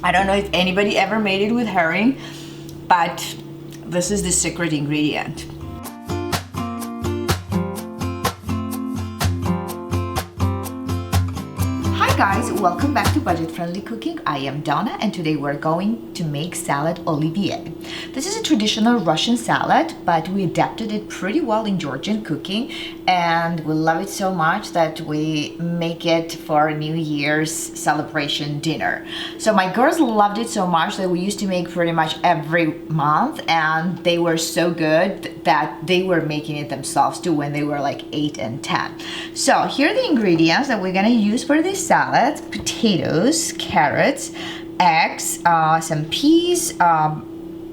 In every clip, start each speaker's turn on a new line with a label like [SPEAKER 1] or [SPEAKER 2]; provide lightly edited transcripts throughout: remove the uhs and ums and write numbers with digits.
[SPEAKER 1] I don't know if anybody ever made it with herring, but this is the secret ingredient. Hi guys, welcome back to Budget Friendly Cooking. I am Donna and today we're going to make salad Olivier. This is a traditional Russian salad, but we adapted it pretty well in Georgian cooking and we love it so much that we make it for New Year's celebration dinner. So my girls loved it so much that we used to make pretty much every month, and they were so good that they were making it themselves too when they were like 8 and 10. So here are the ingredients that we're gonna use for this salad: potatoes, carrots, eggs, some peas,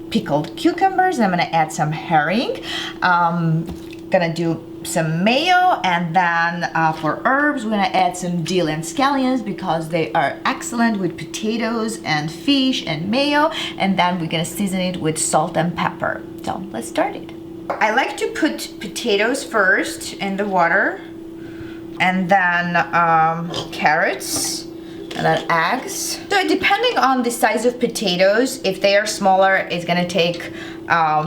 [SPEAKER 1] pickled cucumbers, and I'm gonna add some herring. Gonna do some mayo, and then for herbs we're gonna add some dill and scallions because they are excellent with potatoes and fish and mayo, and then we're gonna season it with salt and pepper. So let's start it. I like to put potatoes first in the water, and then carrots, and then eggs. So depending on the size of potatoes, if they are smaller, it's gonna take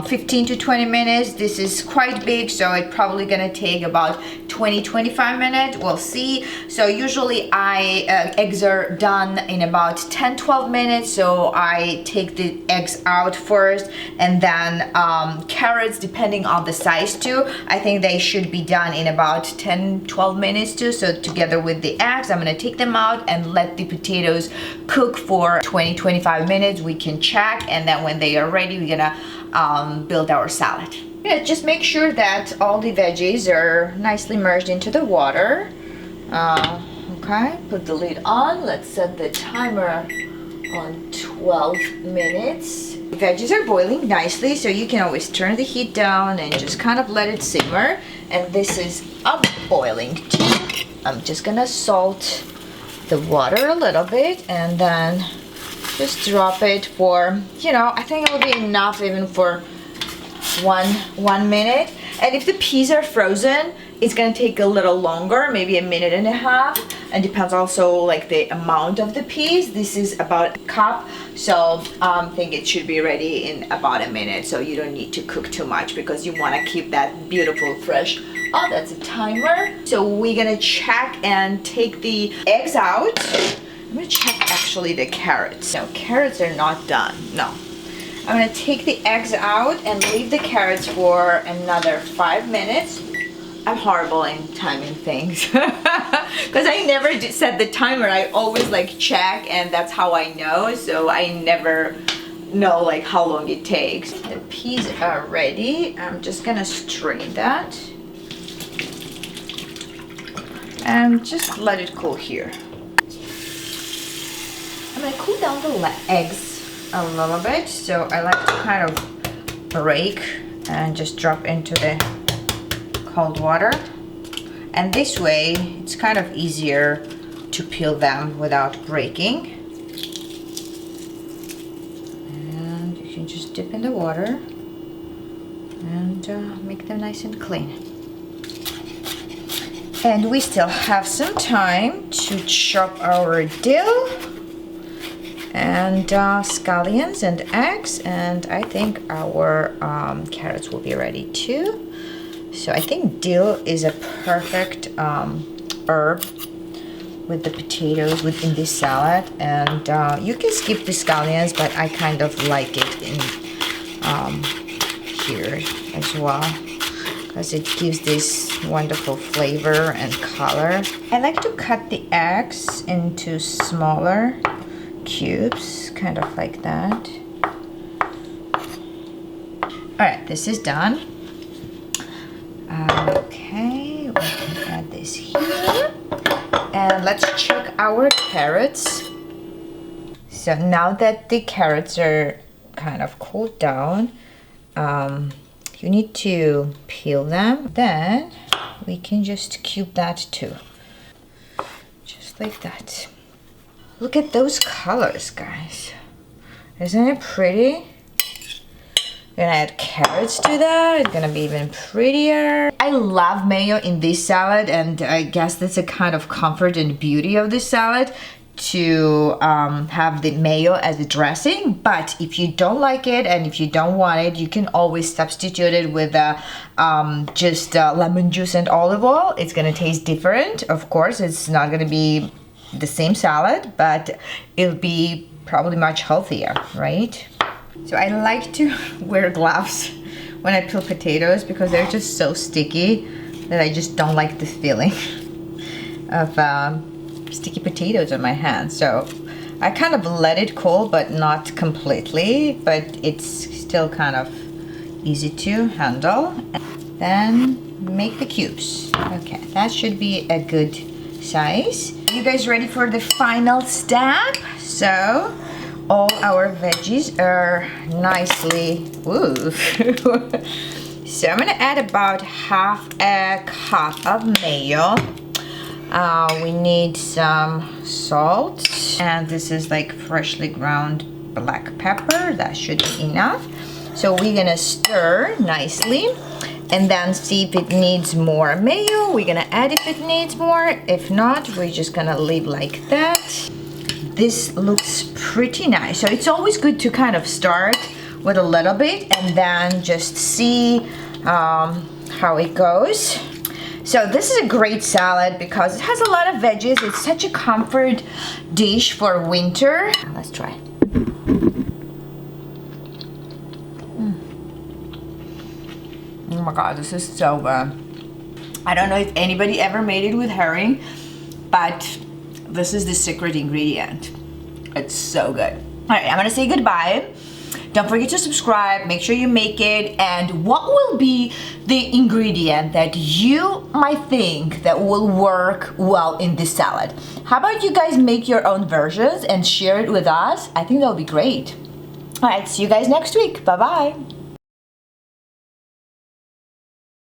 [SPEAKER 1] 15 to 20 minutes. This is quite big, so it's probably gonna take about 20-25 minutes. We'll see. So usually eggs are done in about 10-12 minutes. So I take the eggs out first, and then carrots, depending on the size too, I think they should be done in about 10-12 minutes too. So together with the eggs, I'm gonna take them out and let the potatoes cook for 20-25 minutes. We can check, and then when they are ready, we're gonna build our salad. Yeah, just make sure that all the veggies are nicely merged into the water. Okay, put the lid on. Let's set the timer on 12 minutes. The veggies are boiling nicely, so you can always turn the heat down and just kind of let it simmer. And this is up boiling too. I'm just gonna salt the water a little bit and then just drop it for, I think it will be enough even for one minute. And if the peas are frozen, it's gonna take a little longer, maybe a minute and a half, and depends also like the amount of the peas. This is about a cup, so I think it should be ready in about a minute, so you don't need to cook too much because you want to keep that beautiful fresh. Oh, that's a timer. So we're gonna check and take the eggs out. I'm gonna check actually the carrots. No, carrots are not done. No. I'm gonna take the eggs out and leave the carrots for another 5 minutes. I'm horrible in timing things because I never set the timer. I always like check, and that's how I know. So I never know like how long it takes. The peas are ready. I'm just gonna strain that and just let it cool here. I'm gonna cool down the eggs a little bit, so I like to kind of break and just drop into the cold water, and this way it's kind of easier to peel them without breaking. And you can just dip in the water and make them nice and clean. And we still have some time to chop our dill and scallions and eggs, and I think our carrots will be ready too. So I think dill is a perfect herb with the potatoes within this salad, and you can skip the scallions, but I kind of like it in here as well because it gives this wonderful flavor and color. I like to cut the eggs into smaller cubes, kind of like that. All right, this is done. Okay, we can add this here, and let's check our carrots. So now that the carrots are kind of cooled down, you need to peel them. Then we can just cube that too, just like that. Look at those colors, guys. Isn't it pretty? We're gonna add carrots to that. It's gonna be even prettier. I love mayo in this salad, and I guess that's a kind of comfort and beauty of this salad. to have the mayo as a dressing, but if you don't like it and if you don't want it, you can always substitute it with just lemon juice and olive oil. It's gonna taste different. Of course, it's not gonna be the same salad, but it'll be probably much healthier, right? So I like to wear gloves when I peel potatoes because they're just so sticky that I just don't like the feeling of sticky potatoes on my hands. So I kind of let it cool, but not completely, but it's still kind of easy to handle. Then make the cubes. Okay, that should be a good size. You guys ready for the final step? So all our veggies are nicely, ooh. So I'm gonna add about half a cup of mayo. We need some salt, and this is like freshly ground black pepper. That should be enough. So we're gonna stir nicely and then see if it needs more mayo. We're gonna add if it needs more. If not, we're just gonna leave like that. This looks pretty nice. So it's always good to kind of start with a little bit and then just see how it goes. So this is a great salad because it has a lot of veggies. It's such a comfort dish for winter. Let's try. Oh my God, this is so good. I don't know if anybody ever made it with herring, but this is the secret ingredient. It's so good. All right, I'm gonna say goodbye. Don't forget to subscribe, make sure you make it, and what will be the ingredient that you might think that will work well in this salad? How about you guys make your own versions and share it with us? I think that would be great. All right, see you guys next week. Bye-bye.